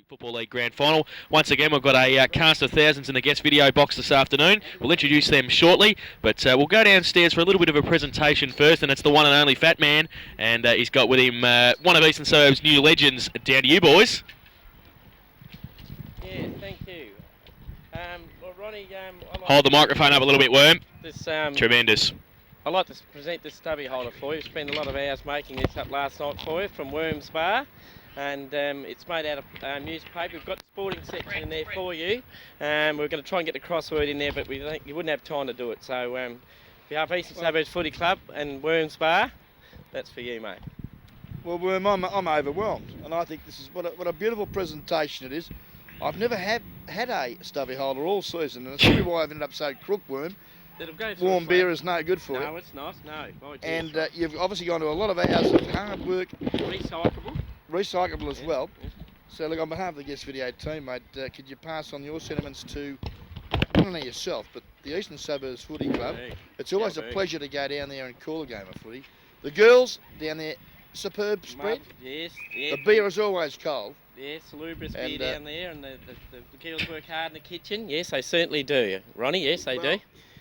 Football League Grand Final. Once again, we've got a cast of thousands in the guest video box this afternoon. We'll introduce them shortly, but we'll go downstairs for a little bit of a presentation first, and it's the one and only Fat Man, and he's got with him one of Eastern Suburbs' new legends. Down to you, boys. Yeah, thank you. Well, Ronnie, Hold the microphone up a little bit, Worm. Tremendous. I'd like to present this stubby holder for you. Spent a lot of hours making this up last night for you from Worms Bar. And it's made out of newspaper. We've got the sporting section in there for you. We're going to try and get the crossword in there, but we think you wouldn't have time to do it. So, on behalf of Eastern Suburbs Footy Club and Worms Bar, that's for you, mate. Well, Worm, I'm overwhelmed, and I think this is what a beautiful presentation it is. I've never had a stubby holder all season, and that's probably why I've ended up so crook, Worm. Warm beer is no good for you. No, it's not. No. And you've obviously gone to a lot of hours of hard work. Recyclable as well. Yeah. So look, on behalf of the guest video team, mate, could you pass on your sentiments to not only yourself, but the Eastern Suburbs Footy Club? It's always a pleasure to go down there and call a game of footy. The girls down there, superb spread. Yes. The beer is always cold. Yes, salubrious beer down there, and the girls work hard in the kitchen. Yes, they certainly do. Ronnie, yes, they do.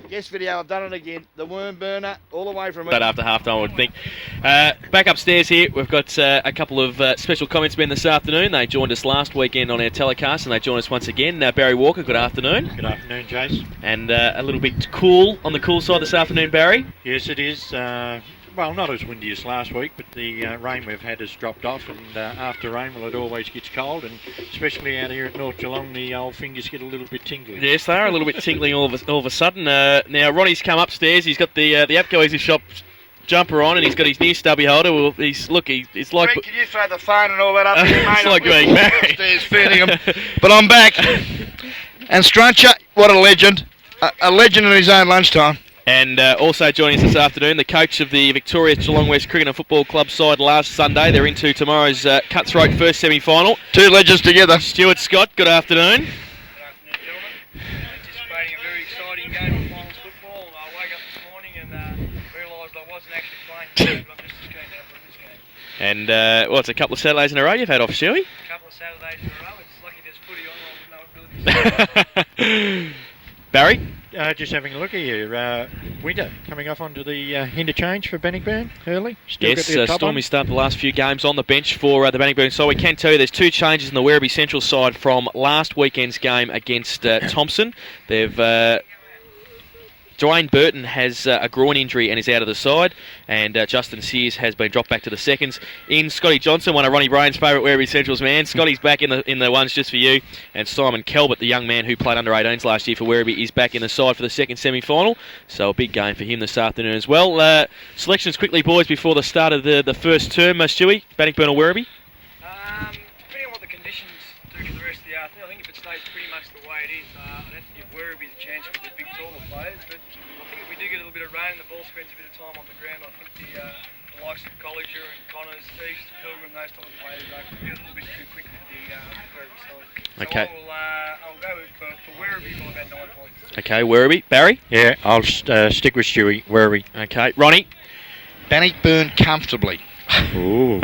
Guest video, I've done it again. The worm burner, all the way from... But after half-time, I would think. Back upstairs here, we've got a couple of special comments men this afternoon. They joined us last weekend on our telecast, and they join us once again. Barry Walker, good afternoon. Good afternoon, Jace. And a little bit cool, on the cool side this afternoon, Barry? Yes, it is. Well, not as windy as last week, but the rain we've had has dropped off, and after rain, well, it always gets cold, and especially out here at North Geelong, the old fingers get a little bit tingly. Yes, they are a little bit tingling all of a sudden. Now, Ronnie's come upstaiars. He's got the Apco Easy Shop jumper on, and he's got his new stubby holder. Well, he's like... Greg, can you throw the phone and all that up here, mate? It's like being married. Upstairs feeding him. But I'm back. And Struncher, what a legend. A legend in his own lunchtime. And also joining us this afternoon, the coach of the Victorious Geelong West Cricket and Football Club side last Sunday. They're into tomorrow's cutthroat first semi-final. Two legends together. Stuart Scott, good afternoon. Good afternoon, gentlemen. Anticipating a very exciting game of finals football. I woke up this morning and realised I wasn't actually playing, but I'm just as keen to win this game. And it's a couple of Saturdays in a row you've had off, Stewie? A couple of Saturdays in a row. It's lucky there's footy on, I wouldn't know what to do. Barry? Just having a look at you. Winter coming off onto the interchange for Bannockburn early. Yes, Stormy started the last few games on the bench for the Bannockburn. So we can tell you there's two changes in the Werribee Central side from last weekend's game against Thompson. They've... Dwayne Burton has a groin injury and is out of the side, and Justin Sears has been dropped back to the seconds. In Scotty Johnson, one of Ronnie Brain's favourite Werribee Central's man. Scotty's back in the ones just for you, and Simon Kelbert, the young man who played under 18s last year for Werribee, is back in the side for the second semi-final. So a big game for him this afternoon as well. Selections quickly, boys, before the start of the first term. Stewie, Bannockburn or Werribee? Depending on what the conditions do for the rest of the afternoon, I think if it stays pretty much the way it is, I'd have to give Werribee the chance for the big taller players. But I think if we do get a little bit of rain and the ball spends a bit of time on the ground, I think the likes of Colliger and Connors, East, Pilgrim, those type of players are a little bit too quick for the Werribee side. Okay. So I'll go for Werribee by about 9 points. Okay, Werribee. Barry? Yeah, I'll stick with Stewie, Werribee. Okay, Ronnie? Bannockburn comfortably. Ooh.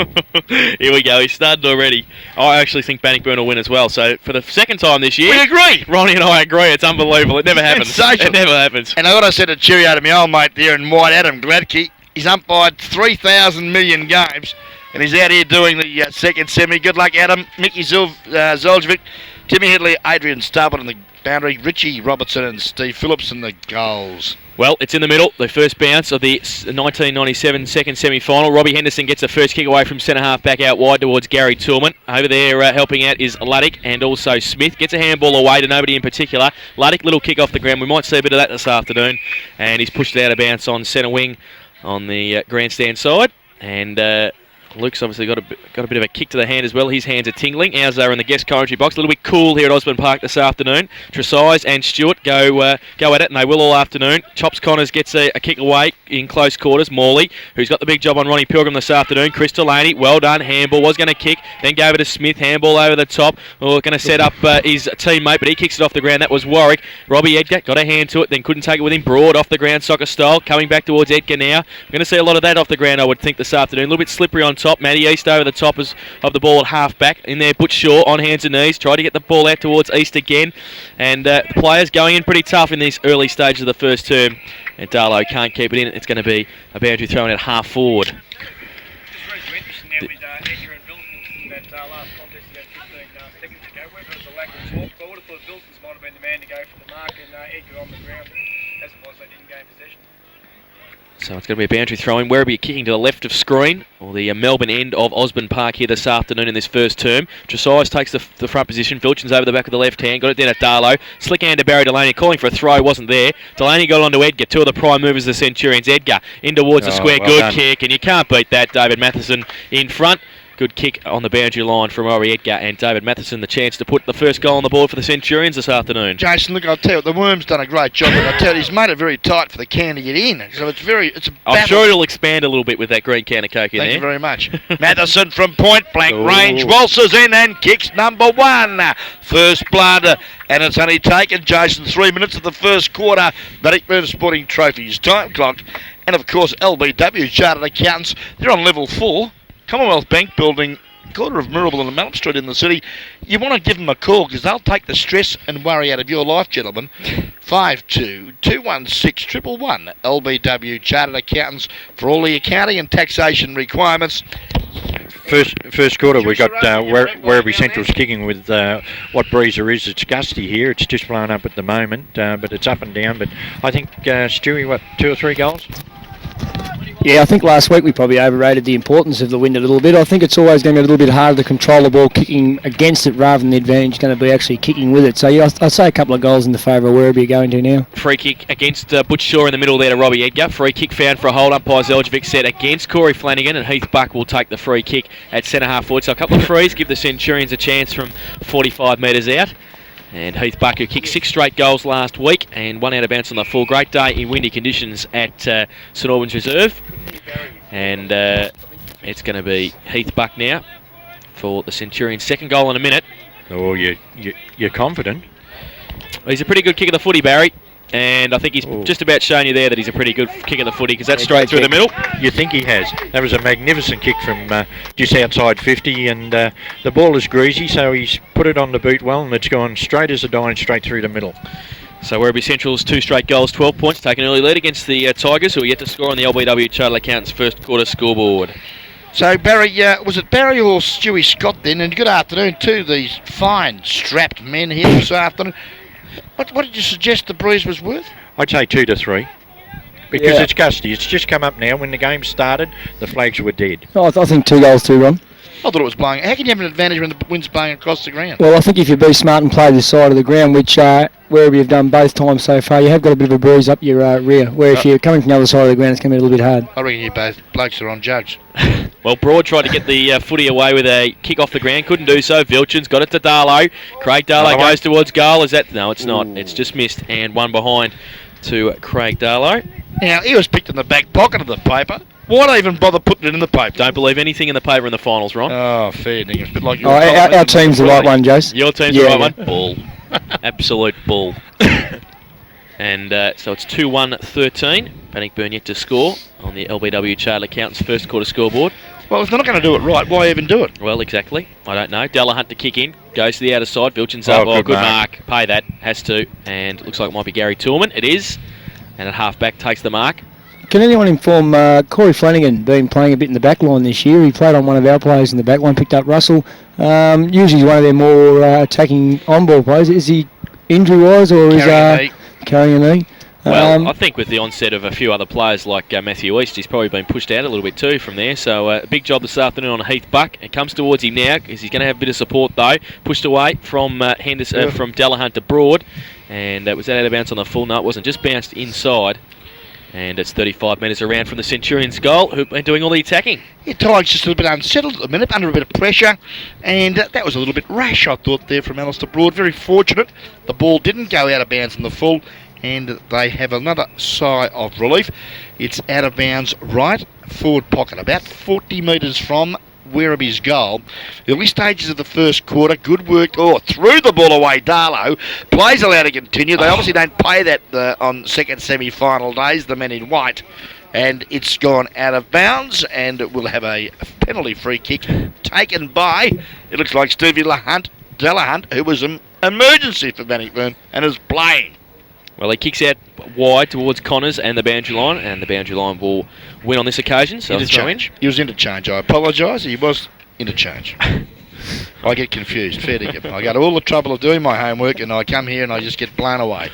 Here we go, he's started already. I actually think Bannockburn will win as well. So for the second time this year... We agree! Ronnie and I agree, it's unbelievable. It never happens. It never happens. And I got to send a cheerio to my old mate there in White, Adam Gladkey. He's umpired 3,000 million games, and he's out here doing the second semi. Good luck, Adam. Mickey Zoljevic, Timmy Headley, Adrian Starbutt on the boundary, Richie Robertson and Steve Phillips in the goals. Well, it's in the middle, the first bounce of the 1997 second semi-final. Robbie Henderson gets the first kick away from centre-half back out wide towards Gary Tillman. Over there helping out is Luddick and also Smith. Gets a handball away to nobody in particular. Luddick, little kick off the ground. We might see a bit of that this afternoon. And he's pushed it out of bounce on centre wing on the grandstand side. And... Luke's obviously got a bit of a kick to the hand as well. His hands are tingling. Ours are in the guest commentary box. A little bit cool here at Osborne Park this afternoon. Tresize and Stewart go at it, and they will all afternoon. Chops Connors gets a kick away in close quarters. Morley, who's got the big job on Ronnie Pilgrim this afternoon. Chris Delaney, well done. Handball was going to kick, then go over to Smith. Handball over the top. Going to set up his teammate, but he kicks it off the ground. That was Warwick. Robbie Edgar got a hand to it, then couldn't take it with him. Broad off the ground, soccer style. Coming back towards Edgar now. We're going to see a lot of that off the ground, I would think, this afternoon. A little bit slippery on top. Matty East over the top of the ball at half-back. In there, Butch Shaw on hands and knees. Try to get the ball out towards East again. And the players going in pretty tough in these early stages of the first term. And Darlow can't keep it in. It's going to be a boundary throw in at half forward. Just really interesting now with Edgar and Vilton in that last contest about 15 seconds ago. Whether it was a lack of talk, but I would have thought Vilton's might have been the man to go for the mark and Edgar on the ground. As it was, they didn't gain possession. So it's going to be a boundary throw-in. Werribee kicking to the left of screen, or the Melbourne end of Osborne Park here this afternoon in this first term. Tresize takes the front position. Vilchin's over the back of the left hand. Got it down at Darlow. Slick hand to Barry Delaney. Calling for a throw. Wasn't there. Delaney got on to Edgar. Two of the prime movers of the Centurions. Edgar in towards the square. Well Good done. kick. And you can't beat that. David Matheson in front. Good kick on the boundary line from Rory Edgar, and David Matheson the chance to put the first goal on the board for the Centurions this afternoon. Jason, look, I'll tell you, the Worm's done a great job, and I tell you, he's made it very tight for the can to get in. So it's a battle. I'm sure it'll expand a little bit with that green can of Coke in there. Thank you very much. Matheson from point blank Ooh. range waltzes in and kicks number one. First blood, and it's only taken, Jason, 3 minutes of the first quarter. Bannockburn Sporting Trophies time clock, and of course LBW Chartered Accountants. They're on level 4. Commonwealth Bank building, corner of Mirrabel and Mount Street in the city. You want to give them a call because they'll take the stress and worry out of your life, gentlemen. 52-216-111. LBW Chartered Accountants for all the accounting and taxation requirements. First quarter, we got Werribee Central's kicking with what breezer is. It's gusty here. It's just blown up at the moment, but it's up and down. But I think, Stewie, 2 or 3 goals? Yeah, I think last week we probably overrated the importance of the wind a little bit. I think it's always going to be a little bit harder to control the ball kicking against it rather than the advantage going to be actually kicking with it. So yeah, I'd say a couple of goals in the favour of Werribee going to now. Free kick against Butch Shaw in the middle there to Robbie Edgar. Free kick found for a hold. Umpire Zeljovic set against Corey Flanagan, and Heath Buck will take the free kick at centre half forward. So a couple of frees give the Centurions a chance from 45 metres out. And Heath Buck, who kicked 6 straight goals last week and 1 out of bounds on the full. Great day in windy conditions at St Albans Reserve. And it's going to be Heath Buck now for the Centurions' second goal in a minute. Oh, you're confident? He's a pretty good kick of the footy, Barry. And I think he's just about shown you there that he's a pretty good kick of the footy because that's straight through the middle. You think he has. That was a magnificent kick from just outside 50, and the ball is greasy, so he's put it on the boot well, and it's gone straight as a dime straight through the middle. So Werribee Central's 2 straight goals, 12 points, take an early lead against the Tigers, who are yet to score on the LBW Chartered Accountants' first quarter scoreboard. So Barry, was it Barry or Stewie Scott then? And good afternoon to these fine strapped men here this afternoon. What did you suggest the breeze was worth? I'd say 2 to 3. Because it's gusty. It's just come up now. When the game started, the flags were dead. Oh, I think 2 goals, 2 Ron. I thought it was blowing. How can you have an advantage when the wind's blowing across the ground? Well, I think if you be smart and play this side of the ground, which Werribee have done both times so far, you have got a bit of a breeze up your rear. Where if you're coming from the other side of the ground, it's going to be a little bit hard. I reckon you both blokes are on judge. Well, Broad tried to get the footy away with a kick off the ground, couldn't do so. Vilchin's got it to Darlow. Craig Darlow goes towards goal. Is that? No, it's not. It's just missed, and one behind to Craig Darlow. Now, he was picked in the back pocket of the paper. Why not even bother putting it in the paper? Don't believe anything in the paper in the finals, Ron. Oh, fair dinkum. It's a bit like our team's the right one, Jace. Your team's the right one? Bull. Absolute bull. And so it's 2-1-13. Bannockburn yet to score on the LBW Chartered Accountants' first quarter scoreboard. Well, if they're not going to do it right, why even do it? Well, exactly. I don't know. Delahunt to kick in. Goes to the outer side. Vilchin's up. Oh, good mark. Pay that. Has to. And looks like it might be Gary Tillman. It is. And at half-back takes the mark. Can anyone inform Corey Flanagan been playing a bit in the back line this year? He played on one of our players in the back line, picked up Russell. Usually he's one of their more attacking on-ball players. Is he injury-wise or is carrying a knee? Well, I think with the onset of a few other players like Matthew East, he's probably been pushed out a little bit too from there. So a big job this afternoon on Heath Buck. It comes towards him now because he's going to have a bit of support though. Pushed away from Henderson, from Delahunt to Broad. And was that out of bounds on the full? No, it wasn't. Just bounced inside. And it's 35 metres around from the Centurions' goal, who've been doing all the attacking. Yeah, Tigers just a little bit unsettled at the minute, under a bit of pressure. And that was a little bit rash, I thought, there from Alistair Broad. Very fortunate. The ball didn't go out of bounds in the full. And they have another sigh of relief. It's out of bounds right forward pocket, about 40 metres from Werribee's goal. Early stages of the first quarter, good work. Threw the ball away, Darlow. Plays allowed to continue. They obviously don't pay that on second semi-final days, the men in white. and it's gone out of bounds, and it will have a penalty free kick taken by, it looks like Stevie Delahunt, who was an emergency for Bannockburn and is playing. Well, he kicks out wide towards Connors and the boundary line, and the boundary line will win on this occasion. So interchange. He was interchange. I apologise. He was interchange. I get confused. Fair dinkum. I go to all the trouble of doing my homework, and I come here and I just get blown away.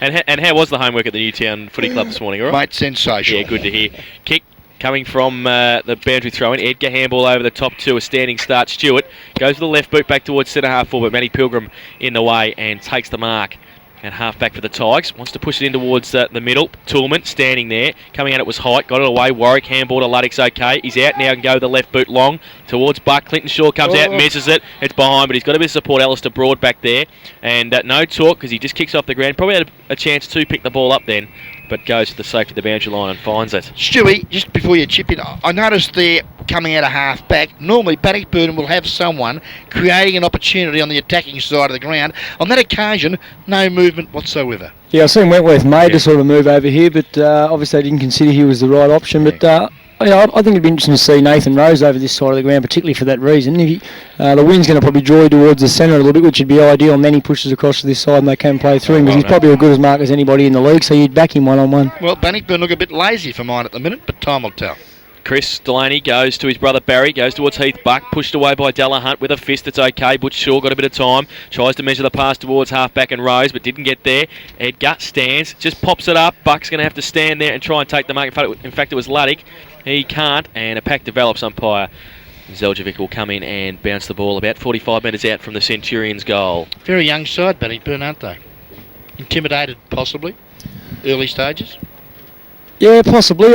And how was the homework at the Newtown Footy Club this morning? All right? Mate, sensational. Yeah, good to hear. Kick coming from the boundary throw-in. Edgar handball over the top to a standing start. Stewart goes with the left boot back towards centre half forward. Matty Pilgrim in the way and takes the mark. And half back for the Tigers. Wants to push it in towards the middle. Toolman standing there. Coming out it was Height. Got it away. Warwick handball to Luddick's okay. He's out now and go the left boot long towards Buck. Clinton Shaw comes out, misses it. It's behind, but he's got a bit of support. Alistair Broad back there. And no talk because he just kicks off the ground. Probably had a chance to pick the ball up then, but goes to the safety of the boundary line and finds it. Stewie, just before you chip in, I noticed they're coming out of half back. Normally Bannockburn will have someone creating an opportunity on the attacking side of the ground. On that occasion, no movement whatsoever. Yeah, I've seen Wentworth made to sort of move over here, but obviously I didn't consider he was the right option. But I think it'd be interesting to see Nathan Rose over this side of the ground, particularly for that reason. The wind's going to probably draw towards the centre a little bit, which would be ideal, and then he pushes across to this side and they can play through him, because he's probably as good as mark as anybody in the league, so you'd back him one-on-one. Well, Bannockburn look a bit lazy for mine at the minute, but time will tell. Chris Delaney goes to his brother Barry, goes towards Heath Buck, pushed away by Delahunt with a fist. It's okay. Butch Shaw got a bit of time, tries to measure the pass towards halfback and Rose, but didn't get there. Edgar stands, just pops it up. Buck's going to have to stand there and try and take the mark. In fact, it was Luddick. He can't, and a pack develops. Umpire Zeljovic will come in and bounce the ball about 45 metres out from the Centurions' goal. Very young side, Bannockburn, aren't they? Intimidated, possibly, early stages. Yeah, possibly.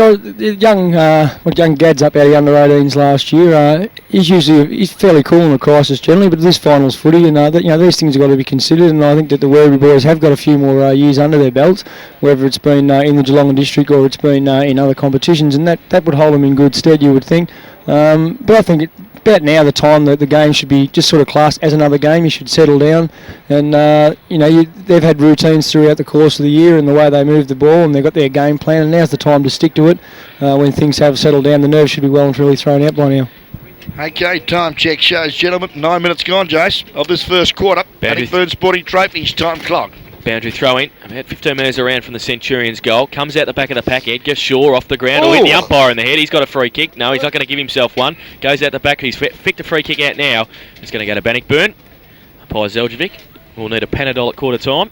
Young Gad's up out of the under-18s last year. He's fairly cool in a crisis generally, but this finals footy, and these things have got to be considered. And I think that the Werribee boys have got a few more years under their belts, whether it's been in the Geelong district or it's been in other competitions, and that would hold them in good stead, you would think. But I think about now the time that the game should be just sort of classed as another game. You should settle down, and they've had routines throughout the course of the year and the way they move the ball, and they've got their game plan, and now's the time to stick to it. When things have settled down, the nerves should be well and truly thrown out by now. Okay, time check shows, gentlemen, 9 minutes gone, Jace, of this first quarter. Bannockburn Sporting Trophies time clock. Boundary throw-in, about 15 metres around from the Centurions' goal. Comes out the back of the pack. Edgar Shaw off the ground. Hit the umpire in the head. He's got a free kick. No, he's not going to give himself one. Goes out the back. He's picked a free kick out now. It's going to go to Bannockburn. Umpire Zeljovic will need a Panadol at quarter time.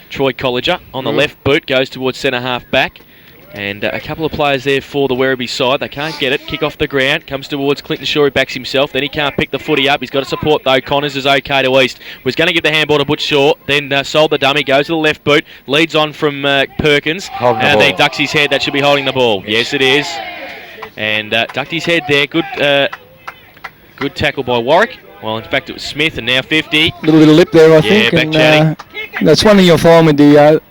Troy Colliger on the left boot goes towards centre half back. And a couple of players there for the Werribee side. They can't get it. Kick off the ground. Comes towards Clinton Shaw. He backs himself. Then he can't pick the footy up. He's got to support though. Connors is okay to East. Was going to give the handball to Butch Shaw. Then sold the dummy. Goes to the left boot. Leads on from Perkins. And he ducks his head. That should be holding the ball. Yes, it is. And ducked his head there. Good tackle by Warwick. Well, in fact, it was Smith, and now 50. Little bit of lip there, I think. Yeah, back chatting. That's one thing you'll find with the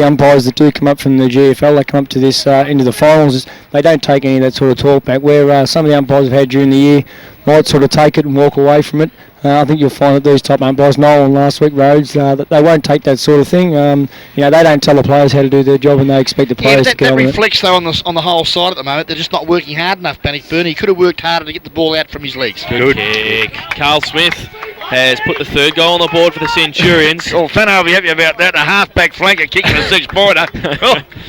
umpires that do come up from the GDFL. They come up to this into the finals. They don't take any of that sort of talk back. Where some of the umpires have had during the year might sort of take it and walk away from it. I think you'll find that these top umpires, Noel and last week Rhodes, that they won't take that sort of thing. They don't tell the players how to do their job, and they expect the players to get on that reflects though on the whole side at the moment. They're just not working hard enough. Bannockburn. He could have worked harder to get the ball out from his legs. Good kick. Carl Smith has put the third goal on the board for the Centurions. Well, Fano will be happy about that. A half-back flanker kicking a 6-pointer.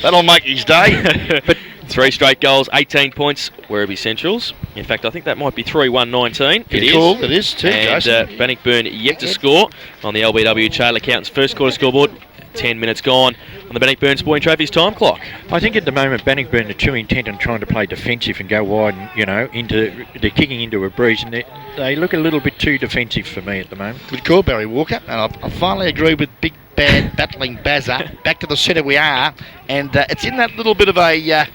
That'll make his day. But 3 straight goals, 18 points, Werribee Centrals. In fact, I think that might be 3-1-19. It is. Cool, it is too, and Bannockburn yet to score on the LBW Taylor Accountants first quarter scoreboard. 10 minutes gone on the Bannockburn Sporting Trophies time clock. I think at the moment Bannockburn are too intent on trying to play defensive and go wide, and they're kicking into a breeze, and they look a little bit too defensive for me at the moment. Good call, Barry Walker, and I finally agree with Big Bad Battling Bazza. Back to the centre we are, and it's in that little bit of a,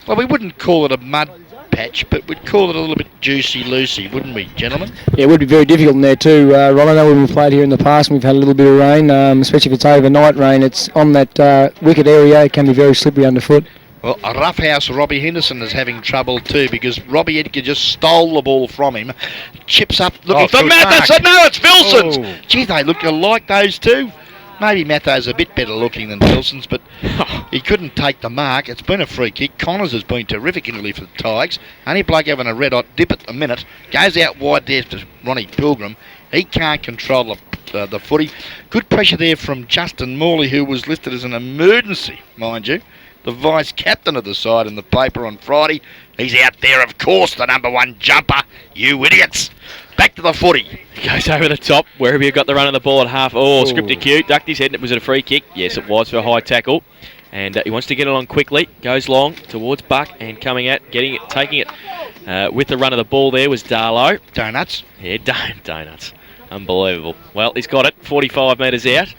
well, we wouldn't call it a mud patch, but we'd call it a little bit juicy-loosey, wouldn't we, gentlemen? Yeah, it would be very difficult in there too, Ron. I know when we've played here in the past and we've had a little bit of rain, especially if it's overnight rain, it's on that wicket area, it can be very slippery underfoot. Well, a roughhouse Robbie Henderson is having trouble too, because Robbie Edgar just stole the ball from him. Chips up looking for Matheson. No, it's Vilsons. Gee, they look alike, those two. Maybe Matho's a bit better looking than Wilson's, but he couldn't take the mark. It's been a free kick. Connors has been terrific in relief for the Tigers. Only bloke having a red-hot dip at the minute. Goes out wide there to Ronnie Pilgrim. He can't control the footy. Good pressure there from Justin Morley, who was listed as an emergency, mind you. The vice-captain of the side in the paper on Friday. He's out there, of course, the number 1 jumper. You idiots. Back to the footy. Goes over the top. Werribee got the run of the ball at half. Scripted cue. Ducked his head and it was a free kick. Yes, it was for a high tackle. And he wants to get it on quickly. Goes long towards Buck and coming at, getting it, taking it with the run of the ball there was Darlow. Donuts. Yeah, donuts. Unbelievable. Well, he's got it. 45 metres out.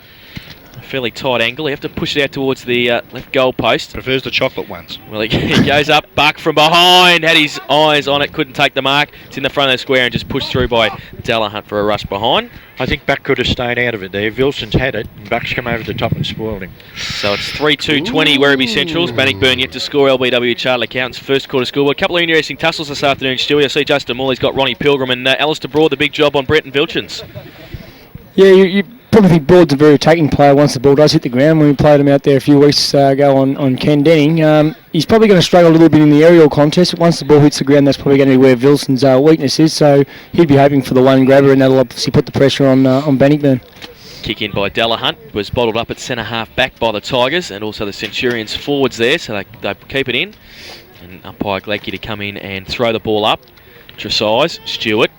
A fairly tight angle. You have to push it out towards the left goal post. Prefers the chocolate ones. Well, he goes up. Buck from behind. Had his eyes on it. Couldn't take the mark. It's in the front of the square and just pushed through by Delahunt for a rush behind. I think Buck could have stayed out of it there. Wilson's had it, and Buck's come over the top and spoiled him. So it's 3-2-20 Werribee Centrals. Bannockburn yet to score. LBW Charter Accountants first quarter score. A couple of interesting tussles this afternoon, Stewie. I see Justin Morley's got Ronnie Pilgrim and Alistair Broad, the big job on Brenton Vilchins. Yeah, you probably think Broad's a very attacking player once the ball does hit the ground. When we played him out there a few weeks ago on Ken Denning, he's probably going to struggle a little bit in the aerial contest. But once the ball hits the ground, that's probably going to be where Wilson's weakness is. So he'd be hoping for the one grabber, and that'll obviously put the pressure on Bannockburn. Kick in by Delahunt, was bottled up at centre half back by the Tigers, and also the Centurions forwards there, so they keep it in. And umpire Gleckie to come in and throw the ball up. Tresize, Stewart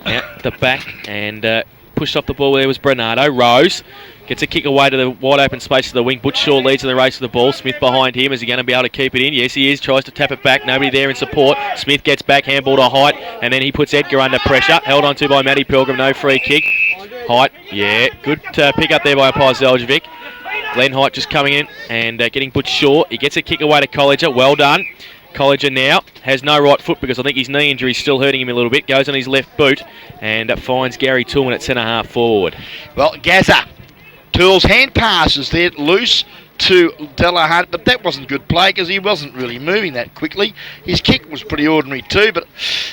out the back and pushed off the ball. There was Bernardo. Rose gets a kick away to the wide open space of the wing. Butchshaw leads in the race to the ball. Smith behind him. Is he going to be able to keep it in? Yes, he is. Tries to tap it back. Nobody there in support. Smith gets back, handball to Height, and then he puts Edgar under pressure. Held on to by Matty Pilgrim. No free kick. Height, yeah, good pick up there by umpire Zeljovic. Glenn Height just coming in and getting Butchshaw. He gets a kick away to Colliger. Well done. Colliger now has no right foot because I think his knee injury is still hurting him a little bit. Goes on his left boot and finds Gary Toolman at centre half forward. Well, Gazza. Tools hand passes there loose to Delahunt, but that wasn't good play because he wasn't really moving that quickly. His kick was pretty ordinary too, but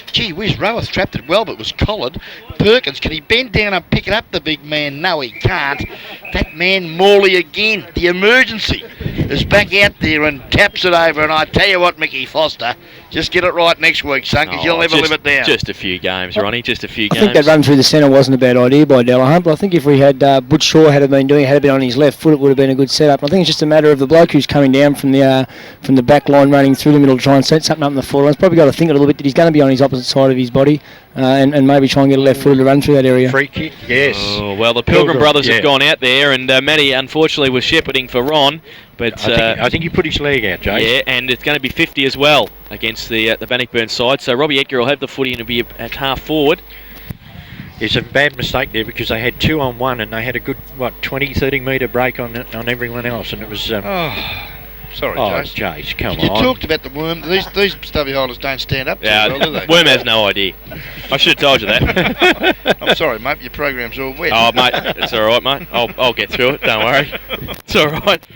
gee whiz, Roweth trapped it well, but was collared. Perkins, can he bend down and pick it up, the big man? No, he can't. That man Morley again, the emergency, is back out there and taps it over, and I tell you what, Mickey Foster, just get it right next week, son, because you'll never live it down. Just a few games, Ronnie, just a few I games. think that run through the centre wasn't a bad idea by Delahunt, but I think if we had Butchshaw had been on his left foot, it would have been a good setup. I think it's just a matter of the bloke who's coming down from the back line, running through the middle to try and set something up in the forward. He's probably got to think a little bit that he's going to be on his opposite side of his body and maybe try and get a left footer to run through that area. Free kick, yes. Oh, well, the Pilgrim brothers have gone out there, and Matty unfortunately was shepherding for Ron. But I think he put his leg out, Jay. Yeah, and it's going to be 50 as well against the Bannockburn side. So Robbie Edgar will have the footy and will be at half forward. It's a bad mistake there because they had 2 on 1 and they had a good 20-30 metre break on everyone else, and it was. Sorry, Jace, come on. You talked about the worm. These stubby holders don't stand up too well, do they? Worm has no idea. I should have told you that. I'm sorry, mate. Your program's all wet. Oh, mate, it's all right, mate. I'll get through it. Don't worry. It's all right.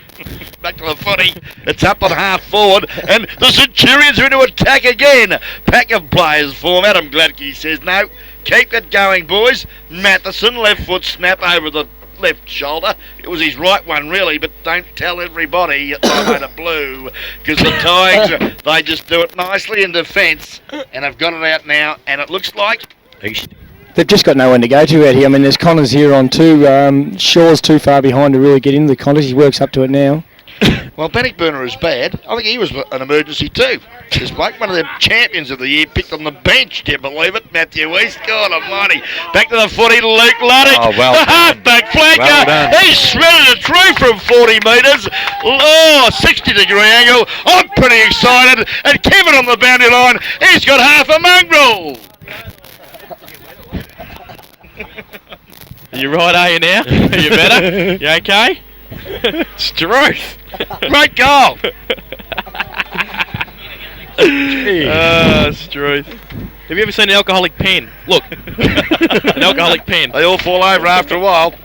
Back to the footy. It's up on half forward, and the Centurions are into attack again. Pack of players form. Adam Gladkey says no. Keep it going, boys. Matheson, left foot snap over the left shoulder. It was his right one, really, but don't tell everybody they made a blue, because the Tigers, they just do it nicely in defence, and have got it out now, and it looks like East. They've just got no one to go to out here. I mean, there's Connors here on 2. Shaw's too far behind to really get into the contest. He works up to it now. Well, Bannockburn is bad. I think he was an emergency too. This bloke, one of the champions of the year, picked on the bench. Do you believe it? Matthew East, God almighty. Back to the footy, Luke Luddick. Oh, well the done. halfback flanker. Well done. He shredded it through from 40 metres. Oh, 60-degree angle. I'm pretty excited. And Kevin on the boundary line, he's got half a mongrel. You right, are you now? Are you better? You okay? Struth. Great goal. Struth. Have you ever seen an alcoholic pen? Look, an alcoholic pen. They all fall over after a while.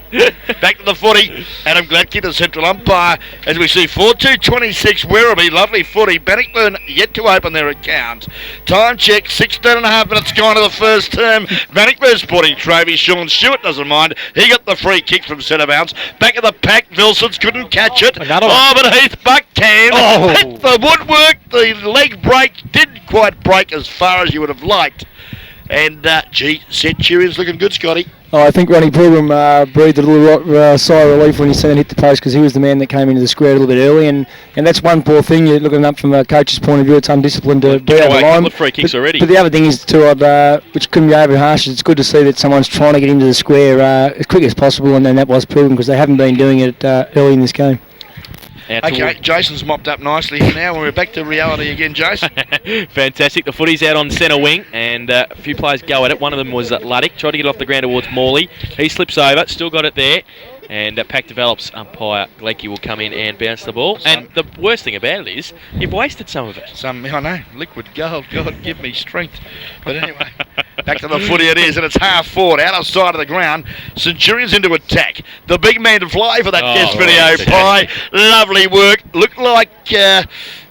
Back to the footy. Adam Gladkey, the central umpire, as we see 4-2-26 Werribee. Lovely footy. Bannockburn yet to open their accounts. Time check, 16 and a half minutes gone to the first term. Bannockburn Sporting Trophy. Sean Stewart doesn't mind. He got the free kick from centre bounce. Back of the pack, Vilsons couldn't catch it. But Heath Buck can. Hit the woodwork. The leg break didn't quite break as far as you would have liked. And, Centurion's looking good, Scotty. Oh, I think Ronnie Pilgrim breathed a little sigh of relief when he seen it hit the post, because he was the man that came into the square a little bit early, and that's one poor thing. You're looking up from a coach's point of view, it's undisciplined to be out of the line. Of free kicks already. But the other thing is too, which couldn't be over harsh, it's good to see that someone's trying to get into the square as quick as possible, and then that was Pilgrim, because they haven't been doing it early in this game. Okay, Jason's mopped up nicely here now. We're back to reality again, Jason. Fantastic. The footy's out on centre wing, and a few players go at it. One of them was Luddick. Tried to get off the ground towards Morley. He slips over, still got it there. And pack develops. Umpire Gleckie will come in and bounce the ball. And the worst thing about it is you've wasted some of it. I know, liquid gold. God, give me strength. But anyway, back to the footy it is, and it's half forward, out of sight of the ground. Centurions into attack. The big man to fly for that test video pie. Lovely work. Looked like, I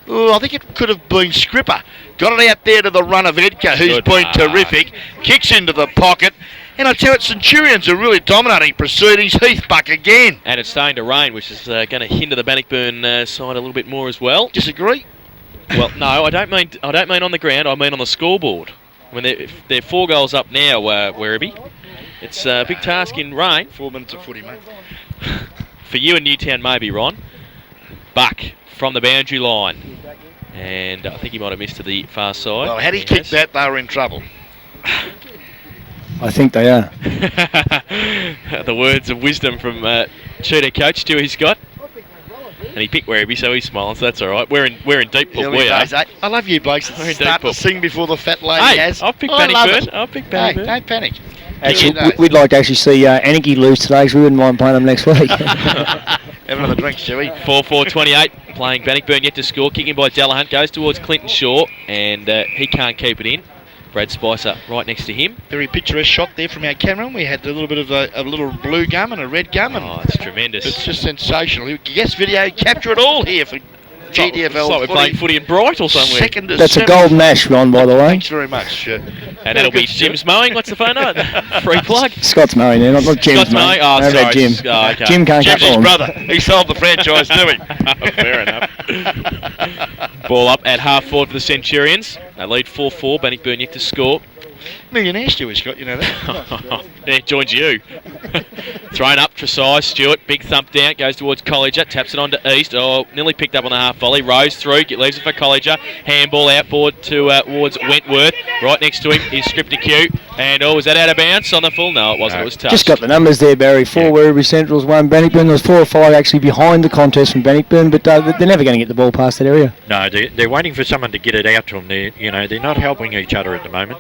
think it could have been Scripper. Got it out there to the run of Edgar, who's been terrific. Kicks into the pocket. And I tell you, Centurions are really dominating proceedings. Heath Buck again. And it's starting to rain, which is going to hinder the Bannockburn side a little bit more as well. Disagree? Well, no, I don't mean on the ground. I mean on the scoreboard. I mean they're 4 goals up now, Werribee. It's a big task in rain. 4 minutes of footy, mate. For you in Newtown, maybe, Ron. Buck from the boundary line, and I think he might have missed to the far side. Well, had he kicked that, they were in trouble. I think they are. The words of wisdom from Cheetah coach Stewie Scott. And he picked Werribee, so he's smiling, so that's all right. We're in deep pool, we are. I love you blokes that start to sing before the fat lady has. I've picked Bannockburn. I've picked Bannockburn. Hey, don't panic. Actually, we'd like to actually see Anarchy lose today, because we wouldn't mind playing them next week. Have another drink, Stewie. 4-4-28, playing Bannockburn yet to score. Kicking by Delahunt, goes towards Clinton Shaw, and he can't keep it in. Brad Spicer right next to him. Very picturesque shot there from our camera. We had a little bit of a little blue gum and a red gum. And it's tremendous. It's just sensational. Yes, video capture it all here for GDFL. It's like we're playing footy in Bright or somewhere. That's a golden ash, Ron, by the way. Thanks very much. And that'll be Jim's mowing. What's the phone number? Free plug. Scott's mowing there, not Jim's Scott's mowing. Oh, no, sorry. Jim. Oh, okay. Jim can't Jim's get his brother. He sold the franchise to him. Fair enough. Ball up at half forward for the Centurions. They lead 4-4. Bannockburn yet to score. Millionaire Stewart, Scott, you know that. Yeah, joins you. Thrown up, Tresize, Stewart, big thump down, goes towards Colliger, taps it on to East. Oh, nearly picked up on the half volley. Rose through, leaves it for Colliger. Handball outboard towards Wentworth. Right next to him is Scripter Q. And was that out of bounds on the full? No, it wasn't. No. It was touched. Just got the numbers there, Barry. 4 Werribee Centrals, 1 Bannockburn. There's 4 or 5 actually behind the contest from Bannockburn, but they're never going to get the ball past that area. No, they're waiting for someone to get it out to them. They're not helping each other at the moment.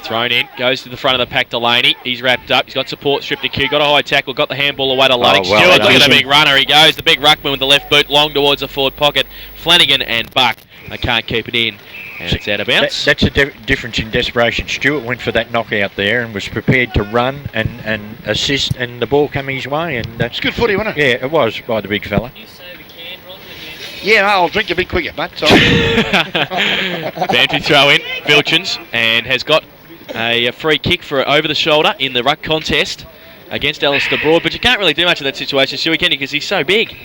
Thrown in, goes to the front of the pack, Delaney. He's wrapped up, he's got support, stripped to Q, got a high tackle, got the handball away to Luddick. Stewart, look at the big runner, he goes, the big ruckman with the left boot, long towards the forward pocket. Flanagan and Buck, they can't keep it in, and it's out of bounds. That's a difference in desperation. Stewart went for that knockout there and was prepared to run and assist, and the ball came his way. And it's good footy, wasn't it? Yeah, it was, by the big fella. Yeah, no, I'll drink a bit quicker, mate. Bantry throw in, Vilchins, and has got a free kick for over the shoulder in the ruck contest against Alistair Broad, but you can't really do much of that situation, Stewie, can you, because he's so big.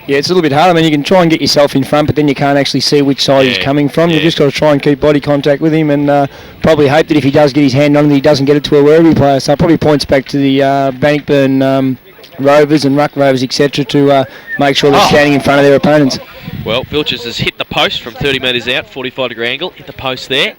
Yeah, it's a little bit hard. I mean, you can try and get yourself in front, but then you can't actually see which side he's coming from. You've just got to try and keep body contact with him, and probably hope that if he does get his hand on him, he doesn't get it to a Werribee player. So it probably points back to the Bannockburn Rovers and Ruck Rovers, etc., to make sure they're standing in front of their opponents. Well, Vilches has hit the post from 30 metres out, 45-degree angle, hit the post there.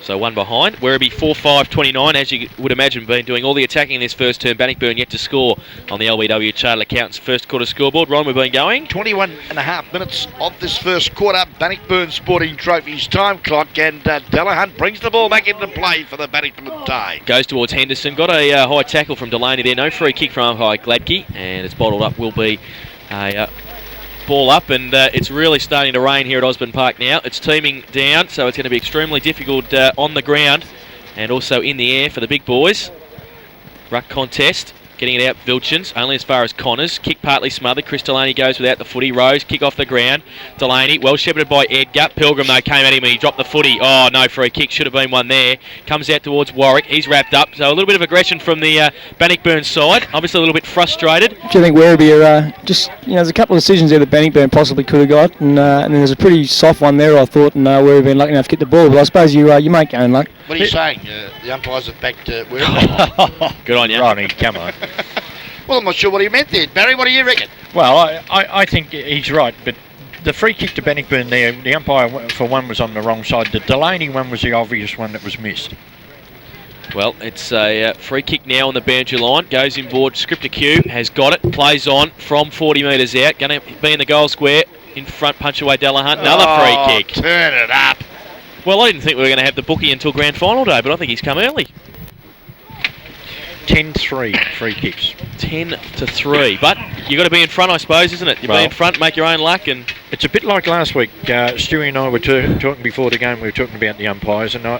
So one behind. Werribee 4-5-29, as you would imagine, been doing all the attacking in this first term. Bannockburn yet to score on the LBW Chartered Accountants first quarter scoreboard. Ron, we've been going 21 and a half minutes of this first quarter. Bannockburn Sporting Trophies time clock, and Delahunt brings the ball back into play for the Bannockburn tie. Goes towards Henderson. Got a high tackle from Delaney there. No free kick from umpire Gladkey, and it's bottled up. Will be a ball up, and it's really starting to rain here at Osborne Park now. It's teaming down, so it's going to be extremely difficult on the ground And also in the air for the big boys. Ruck contest. Getting it out, Vilchins, only as far as Connors. Kick partly smothered. Chris Delaney goes without the footy. Rose, kick off the ground. Delaney, well shepherded by Edgar. Pilgrim, though, came at him and he dropped the footy. Oh, no free kick. Should have been one there. Comes out towards Warwick. He's wrapped up. So a little bit of aggression from the Bannockburn side. Obviously a little bit frustrated. Do you think Werribee are just, there's a couple of decisions there that Bannockburn possibly could have got, and then there's a pretty soft one there, I thought, and Werribee been lucky enough to get the ball, but I suppose you make your own luck. What are you saying? The umpires have backed Werribee. Good on you. Ronnie, come on. Well, I'm not sure what he meant there. Barry, what do you reckon? Well, I think he's right, but the free kick to Bannockburn there, the umpire for one was on the wrong side. The Delaney one was the obvious one that was missed. Well, it's a free kick now on the boundary line. Goes inboard. Scripter Q has got it. Plays on from 40 metres out. Going to be in the goal square. In front, punch away Delahunt. Another free kick. Turn it up. Well, I didn't think we were going to have the bookie until grand final day, but I think he's come early. 10-3 free kicks. 10-3. But you've got to be in front, I suppose, isn't it? You be in front, make your own luck. And it's a bit like last week. Stewie and I were talking before the game. We were talking about the umpires, and I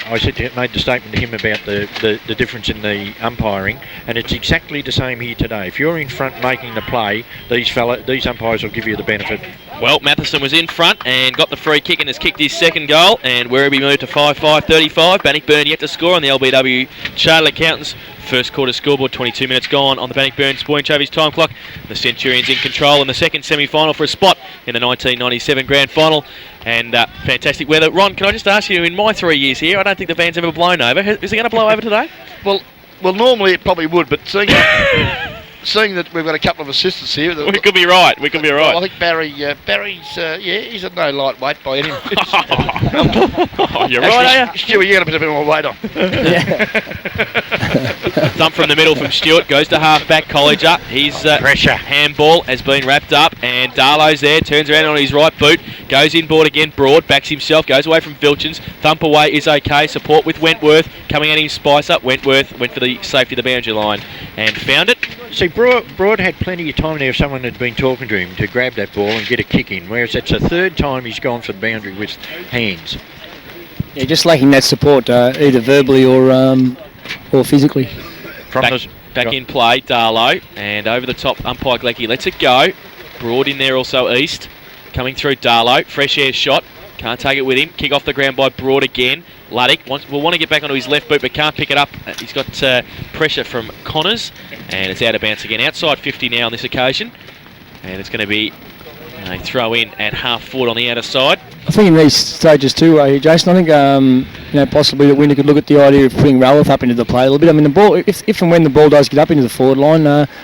made the statement to him about the difference in the umpiring, and it's exactly the same here today. If you're in front making the play, these umpires will give you the benefit. Well, Matheson was in front and got the free kick and has kicked his second goal, and Werribee moved to 5-5-35. Bannockburn yet to score on the LBW Chartered Accountants. First quarter scoreboard, 22 minutes gone on the Bannockburn Sporting Trophies time clock. The Centurions in control in the second semi-final for a spot in the 1997 grand final. And fantastic weather. Ron, can I just ask you, in my 3 years here, I don't think the van's ever blown over. Is it going to blow over today? Well, normally it probably would, but seeing that we've got a couple of assistants here, we could be right. Well, I think Barry's he's a no lightweight by any means. Oh, you're right, are you? Stewie, you got to put a bit more weight on. Thump from the middle from Stewart, goes to half-back, Colliger. His Pressure. handball has been wrapped up, and Darlow's there, turns around on his right boot, goes inboard again, Broad, backs himself, goes away from Vilchins. Thump away is okay, support with Wentworth, coming at him, Spicer. Wentworth went for the safety of the boundary line and found it. See, Broad had plenty of time there if someone had been talking to him to grab that ball and get a kick in, whereas it's the third time he's gone for the boundary with hands. Yeah, just lacking that support, either verbally or physically. Back in play, Darlow, and over the top, umpire Glecky lets it go. Broad in there also, East. Coming through Darlow, fresh air shot. Can't take it with him. Kick off the ground by Broad again. Luddick will want to get back onto his left boot, but can't pick it up. He's got pressure from Connors, and it's out of bounds again. Outside 50 now on this occasion, and it's going to be a throw in at half forward on the outer side. I think in these stages too, Jason, I think possibly the winner could look at the idea of putting Ralph up into the play a little bit. I mean, the ball, if and when the ball does get up into the forward line,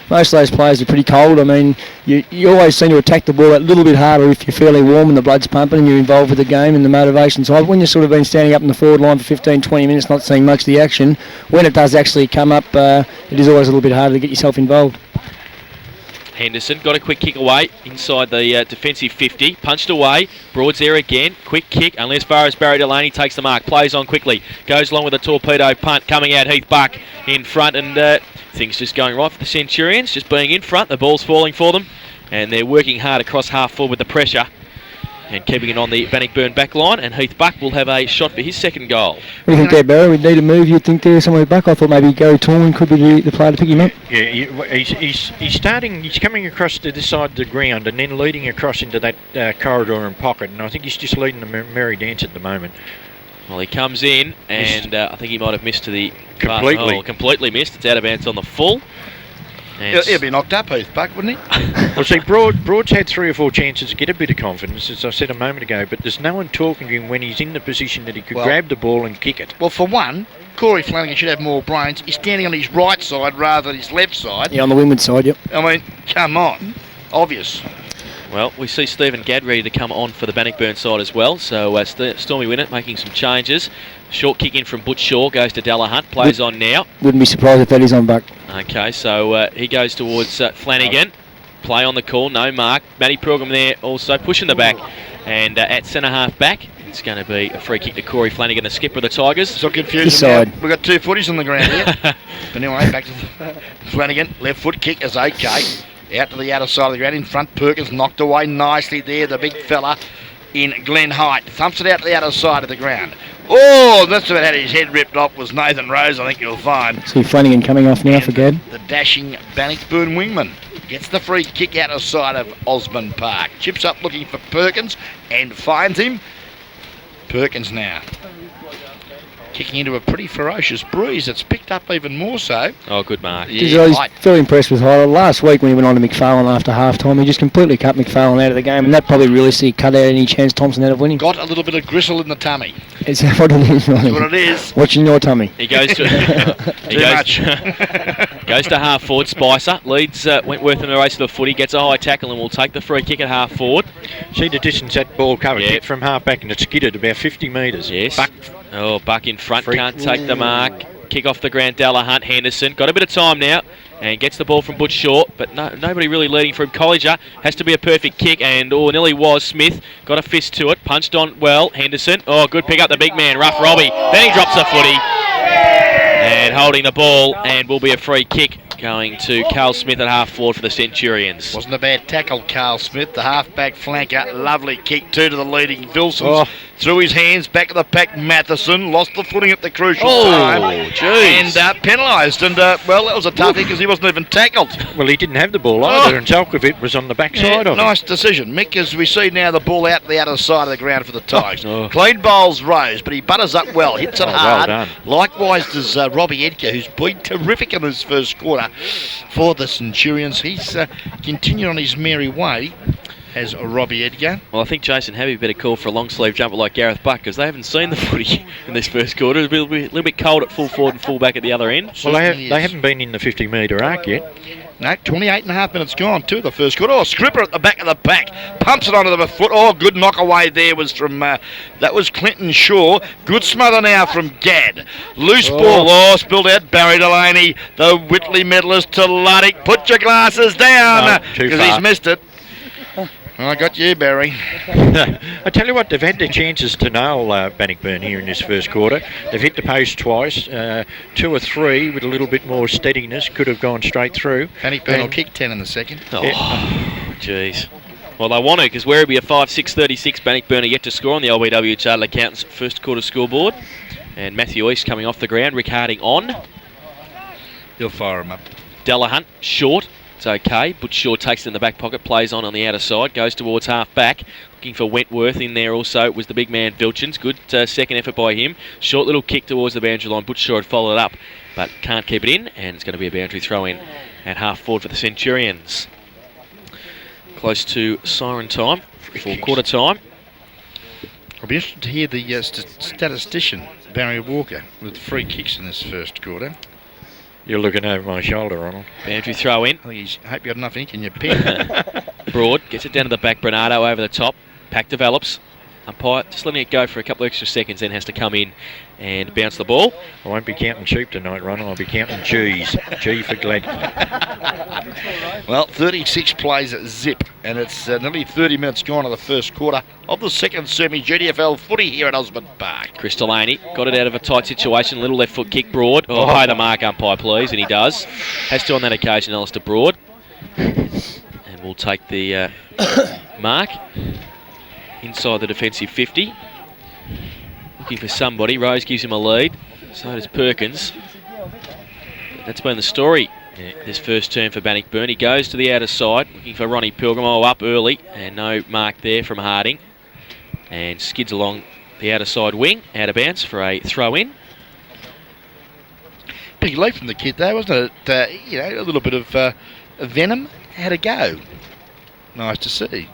most of those players are pretty cold. I mean, you always seem to attack the ball a little bit harder if you're fairly warm and the blood's pumping and you're involved with the game and the motivation. So when you've sort of been standing up in the forward line for 15-20 minutes, not seeing much of the action, when it does actually come up, it is always a little bit harder to get yourself involved. Henderson got a quick kick away inside the defensive 50, punched away, Broad's there again, quick kick, only as far as Barry Delaney takes the mark, plays on quickly, goes along with a torpedo punt, coming out Heath Buck in front, and things just going right for the Centurions, just being in front, the ball's falling for them, and they're working hard across half forward with the pressure, and keeping it on the Bannockburn back line, and Heath Buck will have a shot for his second goal. What do you think there, Barry? We'd need a move, you'd think, there somewhere back? I thought maybe Gary Torman could be the player to pick him up. Yeah, he's coming across to this side of the ground and then leading across into that corridor and pocket, and I think he's just leading the merry dance at the moment. Well, he comes in, and I think he might have missed to the... completely missed. It's out of bounds on the full. He'll be knocked up, Heath Buck, wouldn't he? Well, see, Broad's had 3 or 4 chances to get a bit of confidence, as I said a moment ago, but there's no one talking to him when he's in the position that he could grab the ball and kick it. Well, for one, Corey Flanagan should have more brains. He's standing on his right side rather than his left side. Yeah, on the women's side, yep. I mean, come on. Obvious. Well, we see Stephen Gadd ready to come on for the Bannockburn side as well. So Stormy Winnett making some changes. Short kick in from Butch Shaw, goes to Delahunt, plays on now. Wouldn't be surprised if that is on Buck. Okay, so he goes towards Flanagan. Play on the call, no mark. Matty Pilgrim there also pushing the back. And at centre half back, it's going to be a free kick to Corey Flanagan, the skipper of the Tigers. So confusing now. We've got 2 footies on the ground here. But anyway, back to Flanagan. Left foot kick is okay. Out to the outer side of the ground. In front, Perkins knocked away nicely there. The big fella in Glen Height. Thumps it out to the outer side of the ground. Oh, that's about had his head ripped off was Nathan Rose, I think you'll find. See Flanagan coming off now for Gad. The dashing Bannockburn wingman gets the free kick out of sight of Osborne Park. Chips up looking for Perkins and finds him. Perkins now kicking into a pretty ferocious breeze. It's picked up even more so. Oh, good mark. Yeah, I was very impressed with Hyler. Last week when he went on to McFarlane after half-time, he just completely cut McFarlane out of the game, and that probably realistically cut out any chance Thompson had of winning. got a little bit of gristle in the tummy. It's what it is, That's what it is. Watching your tummy. He goes to goes to half forward. Spicer leads Wentworth in the race of the footy, gets a high tackle and will take the free kick at half forward. See the distance that ball covered. Hit from half back and it skidded about 50 metres. Yes. Buck in front, Free. can't take the mark. Kick off the ground, Della Hunt, Henderson. Got a bit of time now and gets the ball from Butch Short, but nobody really leading from Colliger. Has to be a perfect kick, and nearly was. Smith got a fist to it, punched on well. Henderson, good pick up the big man, rough Robbie. Then he drops the footy and holding the ball, and will be a free kick going to Carl Smith at half forward for the Centurions. Wasn't a bad tackle, Carl Smith, the half-back flanker. Lovely kick, two to the leading Vilsons. Through his hands, back of the pack, Matheson. Lost the footing at the crucial time. Jeez. And penalised. And, well, that was a toughie because he wasn't even tackled. Well, he didn't have the ball either, and Zalkovic was on the backside of him. Nice decision, Mick, as we see now the ball out the other side of the ground for the Tigers. Oh. Clean bowls Rose, but he butters up well, hits it Well hard. done. Likewise does Robbie Edgar, who's been terrific in his first quarter for the Centurions. He's continued on his merry way as Robbie Edgar. Well, I think Jason Habby better call for a long sleeve jumper like Gareth Buck, because they haven't seen the footy in this first quarter. It's a little bit cold at full forward and full back at the other end. Well, they haven't been in the 50-metre arc yet. No, 28 and a half minutes gone to the first quarter. Scripper at the back of the pack. Pumps it onto the foot. Good knock away there was from, that was Clinton Shaw. Good smother now from Gadd. Loose ball, spilled out. Barry Delaney, the Whitley medalist to Luddick. Put your glasses down, because he's missed it. I got you, Barry. I tell you what, they've had their chances to nail Bannockburn here in this first quarter. They've hit the post twice, 2 or 3 with a little bit more steadiness, could have gone straight through. Bannockburn will kick 10 in the second. Jeez. Well, they want to, because Werribee are 5-6-36. Bannockburn are yet to score on the LBW Chartered Accountants first quarter scoreboard. And Matthew East coming off the ground, Rick Harding on. He'll fire him up. Della Hunt, short. It's okay. Butch Shaw takes it in the back pocket, plays on the outer side, goes towards half back. Looking for Wentworth in there also. It was the big man Vilchins. Good second effort by him. Short little kick towards the boundary line. Butch Shaw had followed it up, but can't keep it in, and it's going to be a boundary throw in at half forward for the Centurions. Close to siren time for quarter time. I'll be interested to hear the statistician, Barry Walker, with free kicks in this first quarter. You're looking over my shoulder, Ronald. Boundary throw in. I hope you had enough ink in your pen. Broad gets it down to the back. Bernardo over the top. Pack develops. Umpire just letting it go for a couple of extra seconds, then has to come in and bounce the ball. I won't be counting sheep tonight, Ronald. I'll be counting G's. G for Gladkey. Well, 36 plays at zip, and it's nearly 30 minutes gone of the first quarter of the second semi GDFL footy here at Osborne Park. Chris Delaney got it out of a tight situation. Little left foot kick, Broad. Pay the mark, umpire, please, and he does. Has to on that occasion, Alistair Broad. And we'll take the mark inside the defensive 50. Looking for somebody. Rose gives him a lead. So does Perkins. That's been the story this first term for Bannockburn. He goes to the outer side, looking for Ronnie Pilgrim. Up early, and no mark there from Harding. And skids along the outer side wing, out of bounds for a throw in. Big leap from the kid though, wasn't it? A little bit of venom. Had a go. Nice to see.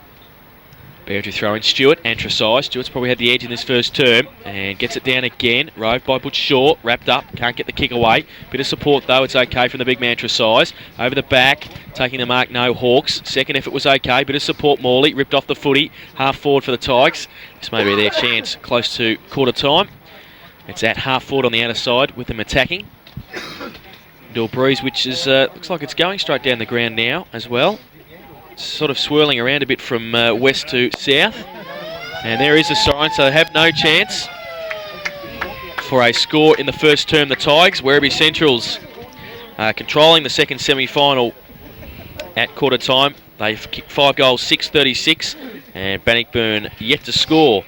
Boundary throw in. Stewart, Anthracite. Stewart's probably had the edge in this first term and gets it down again. Roved by Butch Shaw, wrapped up, can't get the kick away. Bit of support though, it's okay from the big man Anthracite. Over the back, taking the mark, no Hawks. Second effort was okay, bit of support Morley, ripped off the footy, half forward for the Tigers. This may be their chance close to quarter time. It's at half forward on the outer side with them attacking. Door breeze, which is looks like it's going straight down the ground now as well. Sort of swirling around a bit from west to south. And there is a sign, so they have no chance for a score in the first term. The Tigers, Werribee Centrals, controlling the second semi-final at quarter time. They've kicked 5 goals, 6-36, and Bannockburn yet to score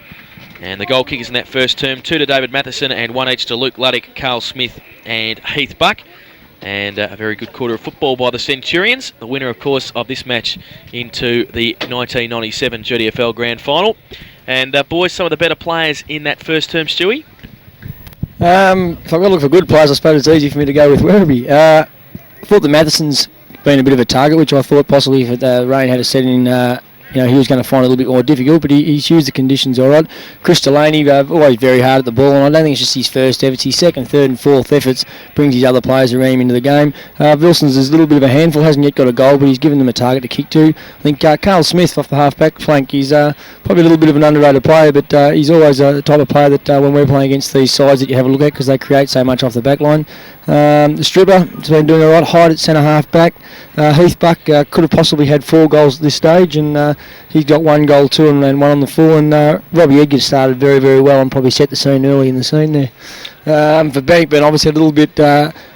And the goal kickers in that first term, 2 to David Matheson and 1 each to Luke Luddick, Carl Smith and Heath Buck. And a very good quarter of football by the Centurions. The winner, of course, of this match into the 1997 GDFL Grand Final. And boys, some of the better players in that first term, Stewie? If I've got to look for good players, I suppose it's easy for me to go with Werribee. I thought that Matheson's been a bit of a target, which I thought possibly if the rain had set in, he was going to find it a little bit more difficult, but he's used the conditions all right. Chris Delaney, always very hard at the ball, and I don't think it's just his first efforts. His second, third and fourth efforts brings his other players around him into the game. Wilson's is a little bit of a handful, hasn't yet got a goal, but he's given them a target to kick to. I think Carl Smith off the half-back flank, he's probably a little bit of an underrated player, but he's always the type of player that when we're playing against these sides that you have a look at because they create so much off the back line. The Stripper has been doing all right. Hyde at centre half back. Heath Buck could have possibly had 4 goals at this stage, and he's got 1 goal too and 1 on the full. And Robbie Edgar started very, very well and probably set the scene early in the scene there. For Bannockburn, obviously a little bit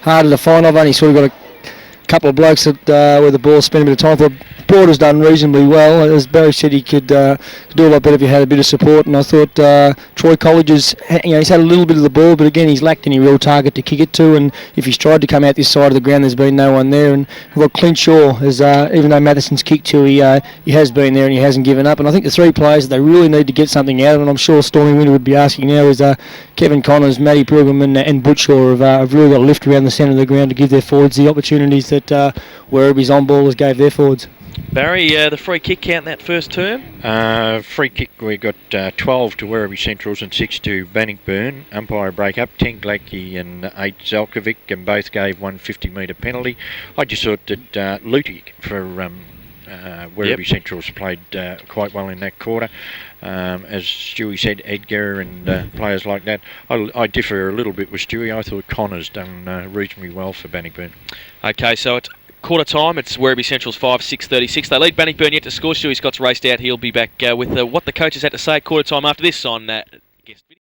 harder to find. I've only sort of got a couple of blokes that where the ball spent a bit of time. I thought Porter's done reasonably well. As Barry said, he could do a lot better if he had a bit of support. And I thought Troy College's, he's had a little bit of the ball, but again, he's lacked any real target to kick it to. And if he's tried to come out this side of the ground, there's been no one there. And we've got Clint Shaw, as even though Matheson's kicked to, he has been there and he hasn't given up. And I think the 3 players that they really need to get something out of, and I'm sure Stormy Winter would be asking now, is Kevin Connors, Matty Pilgrim and Butcher have really got to lift around the centre of the ground to give their forwards the opportunities that Werribee's on-ballers gave their forwards. Barry, the free kick count in that first term? Free kick, we got 12 to Werribee Centrals and 6 to Bannockburn. Umpire break up, 10 Gladkey and 8 Zelkovic, and both gave 1 50-metre penalty. I just thought that Lutic for Werribee Centrals played quite well in that quarter. As Stewie said, Edgar and players like that. I differ a little bit with Stewie. I thought Connor's done reasonably well for Bannockburn. Okay, so it's quarter time. It's Werribee Central's 5-6-36. They lead Bannockburn yet to score. Stewie Scott's raced out. He'll be back with what the coaches had to say at quarter time after this on Guest Video.